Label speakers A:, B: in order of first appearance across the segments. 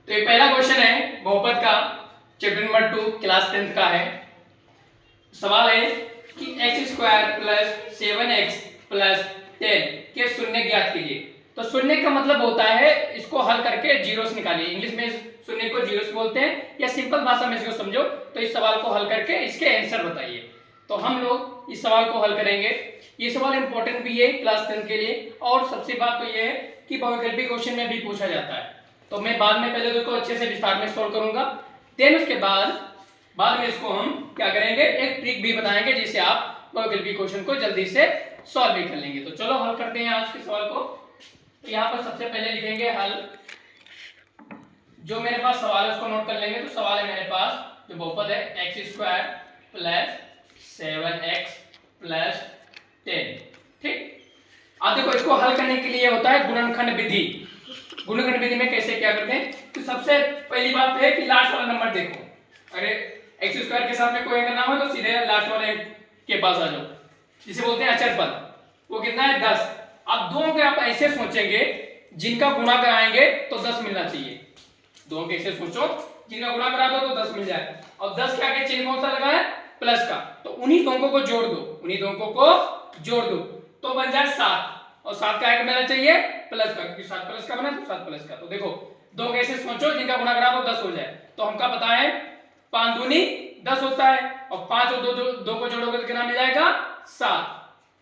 A: तो ये पहला क्वेश्चन है बहुपद का, चैप्टर नंबर 2 क्लास 10 का है। सवाल है कि x² + 7x + 10 के शून्य ज्ञात कीजिए। तो शून्य का मतलब होता है इसको हल करके जीरोस निकालिए। इंग्लिश में शून्य को जीरोस बोलते हैं, या सिंपल भाषा में इसको समझो तो इस सवाल को हल करके इसके आंसर बताइए। तो हम लोग इस सवाल को हल करेंगे। ये सवाल इंपॉर्टेंट भी है क्लास 10 के लिए, और सबसे बात तो ये है कि बहुविकल्पी क्वेश्चन में भी पूछा जाता है। तो मैं बाद में पहले इसको अच्छे से विस्तार में सॉल्व करूंगा, देन उसके बाद में इसको हम क्या करेंगे, एक ट्रिक भी बताएंगे जिससे आप बहुविकल्पी क्वेश्चन को जल्दी से सॉल्व भी कर लेंगे। तो चलो हल करते हैं आज के सवाल को। तो यहाँ पर सबसे पहले लिखेंगे हल। जो मेरे पास सवाल है उसको नोट कर लेंगे। तो सवाल है मेरे पास जो बहुपद है x² + 7x + 10। ठीक, अब देखो इसको हल करने के लिए होता है गुणनखंड विधि। गुणनखंड विधि में कैसे क्या करते हैं, तो सबसे पहली बात है कि लास्ट वाला नंबर देखो। अरे x² के साथ में कोई अगर नाम है तो सीधे लास्ट वाले के पास आ जाओ, जिसे बोलते हैं अचर पद। वो कितना है 10। अब दो के आप ऐसे सोचेंगे जिनका गुणा कराएंगे तो 10 मिलना चाहिए। दो के ऐसे सोचो जिनका गुणा करा दो तो 10 मिल जाए, और 10 के आगे चिन्ह कौन सा लगा है, प्लस का। तो उन्हीं दोनों को जोड़ दो, उन्हीं दोनों को जोड़ दो तो बन जाए 7, और 7 का आगे मिलना चाहिए प्लस का, क्योंकि 7 प्लस का बना तो 7 प्लस का। तो देखो दो के ऐसे सोचो जिनका गुणा करा तो 10 हो जाए। तो हमका पता है 5 दूनी 10 होता है, और 5 और 2 को जोड़ोगे तो कितना मिल जाएगा 7।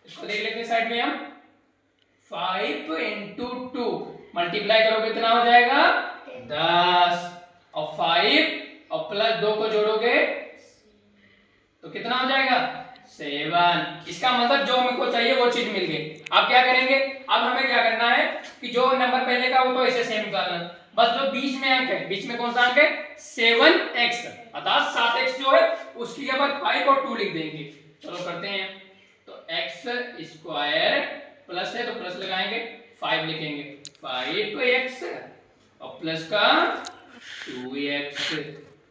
A: इसको देख लेते हैं साइड में हम। 5 × 2 मल्टीप्लाई करोगे कितना हो जाएगा 10, और 5 और प्लस 2 को जोड़ोगे तो कितना हो जाएगा 7। इसका मतलब जो हमको चाहिए वो चीज मिल गई। अब क्या करेंगे, अब हमें क्या करना है कि जो नंबर पहले का वो तो ऐसे सेम निकालना, बस जो बीच में अंक है, बीच में कौन सा अंक है 7x, अर्थात 7x जो है उसकी जगह 5 और 2 लिख देंगे। चलो करते हैं। तो x² प्लस है तो प्लस लगाएंगे, 5 लिखेंगे 5x, और प्लस का 2x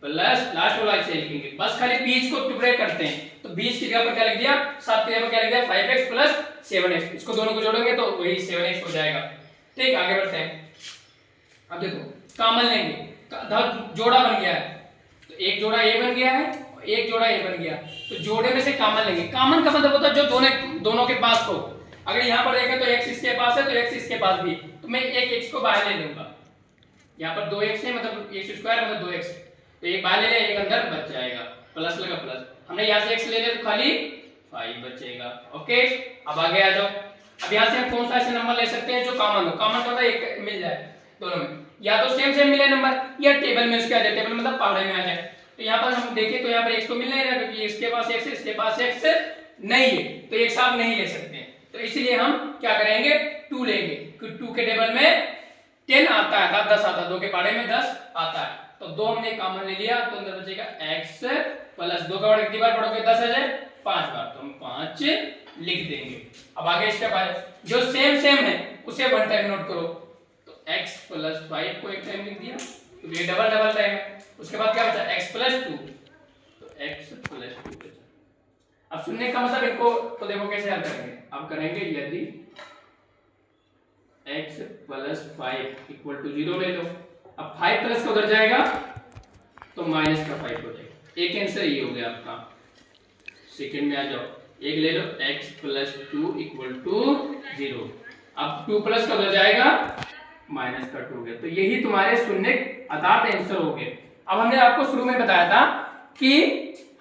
A: प्लस लास्ट वाला इसे लिखेंगे। बस खाली बीच को टुकड़े करते हैं। तो बीच की जगह पर क्या लिख दिया, 7 की जगह पर क्या लिख दिया 5x + 7x। इसको दोनों को जोड़ोगे तो वही 7x हो जाएगा। ठीक, आगे बढ़ते हैं। अब देखो कॉमन लेंगे, जोड़ा बन गया है तो एक जोड़ा a बन गया है और एक जोड़ा a बन गया। तो जोड़े में से कॉमन लेंगे। कॉमन का मतलब होता है जो दोनों के पास हो। अगर यहाँ पर देखें तो x इसके पास है तो x इसके पास भी, तो मैं एक x को बाहर ले लूंगा। यहाँ पर 2x है मतलब x² मतलब 2x, तो एक बाहर ले ले, एक अंदर बच जाएगा, प्लस लगा प्लस। हमने यहाँ से x ले ले तो खाली 5 बचेगा। ओके, अब आगे आ जाओ। अब यहाँ से हम कौन सा ऐसे नंबर ले सकते हैं जो कॉमन हो। कॉमन का एक मिल जाए दोनों में, या तो सेम मिले नंबर, या टेबल में उसके आ जाए, टेबल मतलब पहाड़े में आ जाए। तो यहाँ पर हम देखें तो यहाँ पर x तो मिल नहीं रहा, क्योंकि इसके पास x है, इसके पास x नहीं है, तो एक साथ नहीं ले सकते हैं। तो इसलिए हम क्या करेंगे 2 लेंगे, क्योंकि 2 के टेबल में 10 आता है, 10 आता है, 2 के पहाड़े में 10 आता है। तो 2 हमने कॉमन ले लिया, तो अंदर बचेगा x प्लस 2 का वर्ग कितनी बार पढ़ोगे 10 आ जाए 5 बार, तो हम 5 लिख देंगे। अब आगे इसके बाद जो सेम है उसे वन टाइम नोट करो। तो x + 5 को एक टाइम लिख दिया, तो ये डबल टाइम है। उसके बाद क्या बचा x + 2, तो x + 2 बचा। अब शून्य का मतलब इनको तो देखो कैसे हल करेंगे। अब करेंगे यदि x + 5 = 0 ले लो। अब 5 प्लस का उधर जाएगा तो माइनस का 5 हो जाएगा। एक आंसर ये हो गया आपका। सेकंड में आ जाओ, एक ले लो x + 2 = 0। अब 2 प्लस का उधर जाएगा माइनस का 2 हो गया। तो यही तुम्हारे शून्य अर्थात आंसर हो गए। अब हमने आपको शुरू में बताया था कि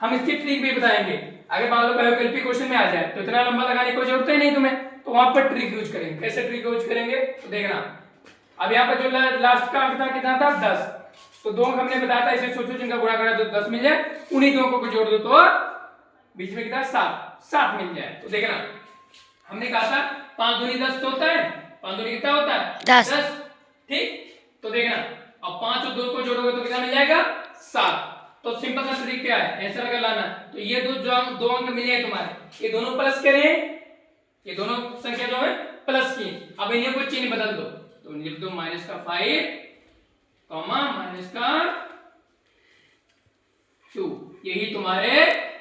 A: हम इसकी ट्रिक भी बताएंगे। अगर मान लो बहुविकल्पी क्वेश्चन में आ जाए तो इतना लंबा लगाने की जरूरत ही नहीं तुम्हें, तो वहां पर ट्रिक यूज करेंगे। कैसे ट्रिक यूज करेंगे तो देखना। अब यहाँ पर जो लास्ट का अंक था कितना था 10, तो 2 हमने बताया था इसे सोचो जिनका गुणा करा तो 10 मिल जाए, उन्हीं 2 को जोड़ दो तो बीच में कितना 7 मिल जाए। तो देखना हमने कहा था 5 दूनी 10 होता है, 5 दूनी कितना होता है 10। ठीक, तो देखना अब 5 और 2 को जोड़ोगे तो कितना मिल जाएगा 7। तो सिंपल सा ट्रिक क्या है, आंसर अगर लाना तो ये दो अंक मिले हैं तुम्हारे, ये दोनों प्लस के रहे, ये दोनों संख्या जो है प्लस की। अब इन्हें कोई चिन्ह बदल दो, तो लिख दो -5 -2, यही तुम्हारे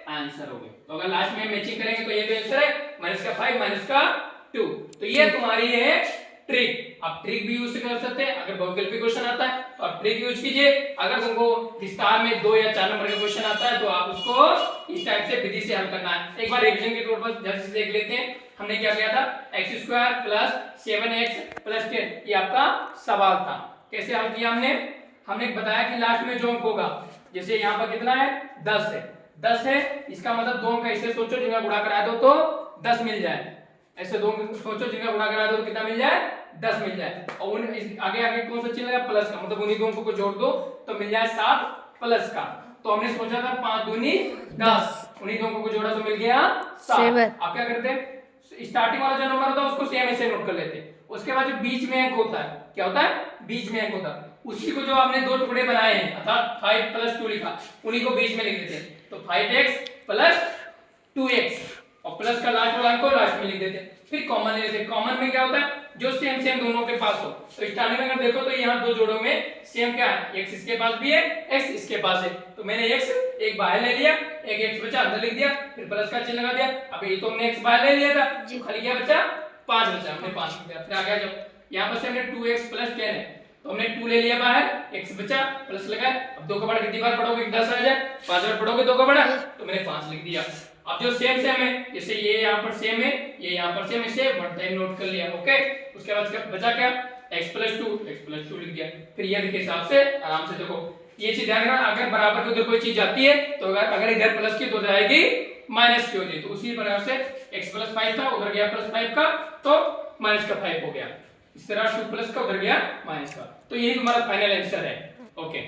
A: आंसर हो गए। तो अगर लास्ट में मैचिंग करेंगे तो ये भी आंसर है -5 -2। तो ये तुम्हारी है ट्रिक। आप ट्रिक भी यूज कर सकते हैं अगर वैकल्पिक क्वेश्चन आता है तो आप ट्रिक यूज कीजिए। अगर तुमको विस्तार में 2 या 4 नंबर का क्वेश्चन आता है तो आप उसको इस टाइप से विधि से हल करना है। एक बार रिवीजन के तौर पर जल्दी से देख लेते हैं। हमने क्या किया था, x² + 7x + 10 ये आपका सवाल था। कैसे हल किया हमने बताया कि लास्ट में जो अंक होगा, जैसे यहाँ पर कितना है 10 है, इसका मतलब 2 अंक ऐसे सोचो जिनका गुणा करा दो तो 10 मिल जाए। ऐसे 2 अंक सोचो जिनका गुणा करा दो तो कितना मिल जाए, 10 मिल जाए। और आगे आगे कौन सा चिन्ह लगा, प्लस का, मतलब उन्हीं 2 अंकों को जोड़ दो तो मिल जाए 7 प्लस का। तो हमने सोचा था 5 दूनी 10, उन्हीं 2 अंकों को जोड़ा तो मिल गया 7। आप क्या करते हैं, स्टार्टिंग वाला जो नंबर होता है उसको सेम ऐसे नोट कर लेते हैं। उसके बाद जो बीच में अंक होता है, क्या होता है, बीच में अंक होता है, उसी को जो आपने 2 टुकड़े बनाए हैं अर्थात 5 + 2 लिखा, उन्हीं को बीच में लिख देते हैं। तो 5x + 2x और प्लस का लास्ट वाला अंक को लास्ट में लिख देते हैं। फिर कॉमन ले लेते हैं। कॉमन में क्या होता है, जो सेम दोनों के पास हो। तो स्टार्टिंग में अगर देखो तो यहाँ 2 जोड़ों में सेम क्या है, x इसके पास भी है, x इसके पास है, तो मैंने x एक बाहर ले लिया, एक x बचा अंदर लिख दिया, फिर प्लस का चिन्ह लगा दिया। अब ये तो हमने x बाहर ले लिया था, खाली क्या बचा, 5 बचा, हमने 5 लिख दिया। फिर आगे जब यहाँ पर से हमने 2x + 10 है तो हमने 2 ले लिया बाहर, x बचा, प्लस लगाया। अब 2 का बड़ा कितनी बार पढ़ोगे, 10 आ जाए, 5 बार पढ़ोगे 2 का बड़ा, तो मैंने 5 लिख दिया। अब जो सेम है, जैसे ये यहाँ पर सेम है, ये यहाँ पर सेम है, सेम वन टाइम नोट कर लिया, ओके। उसके बाद बचा क्या, x + 2 लिख दिया। फिर ये के हिसाब से आराम से देखो, ये चीज ध्यान रखना, अगर बराबर की उधर कोई चीज जाती है तो अगर इधर प्लस की तो जाएगी माइनस की हो जाएगी। तो उसी प्रकार से x + 5 था, उधर गया +5 का तो माइनस का 5 हो गया। इस तरह 2 प्लस का उधर गया माइनस का। तो यही तुम्हारा फाइनल आंसर है, ओके।